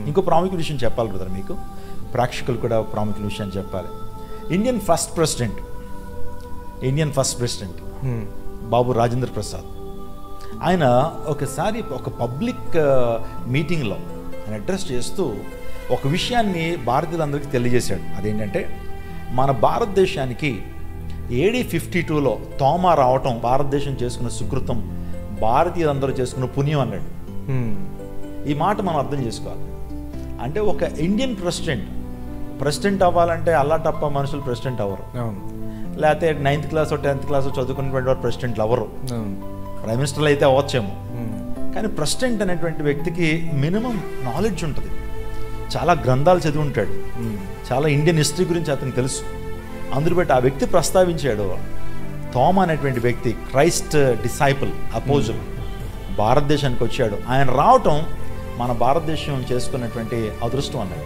ఇంకో ప్రాముఖ్య విషయం చెప్పాలి బ్రదర్, మీకు ప్రేక్షకులు కూడా ప్రాముఖ్య విషయం చెప్పాలి. Indian first president Babu Rajendra Prasad, ఆయన ఒకసారి ఒక పబ్లిక్ మీటింగ్లో ఆయన అడ్రస్ చేస్తూ ఒక విషయాన్ని భారతీయులందరికీ తెలియజేశాడు. అదేంటంటే మన భారతదేశానికి AD 52లో తోమా రావటం భారతదేశం చేసుకున్న సుకృతం, భారతీయులందరూ చేసుకున్న పుణ్యం అన్నాడు. ఈ మాట మనం అర్థం చేసుకోవాలి. అంటే ఒక ఇండియన్ ప్రెసిడెంట్ అవ్వాలంటే అల్లాటప్ప మనుషులు ప్రెసిడెంట్ అవ్వరు, లేకపోతే 9th క్లాస్ 10th క్లాస్ చదువుకున్నటువంటి వారు ప్రెసిడెంట్లు అవ్వరు. ప్రైమ్ మినిస్టర్లు అయితే అవ్వచ్చేమో, కానీ ప్రెసిడెంట్ అనేటువంటి వ్యక్తికి మినిమం నాలెడ్జ్ ఉంటుంది, చాలా గ్రంథాలు చదివి ఉంటాడు, చాలా ఇండియన్ హిస్టరీ గురించి అతనికి తెలుసు. అందులో బట్టి ఆ వ్యక్తి ప్రస్తావించాడు, తోమా అనేటువంటి వ్యక్తి క్రైస్ట్ డిసైపుల్ అపోజల్ భారతదేశానికి వచ్చాడు, ఆయన రావటం మన భారతదేశం చేసుకున్నటువంటి అదృష్టం అన్నాడు.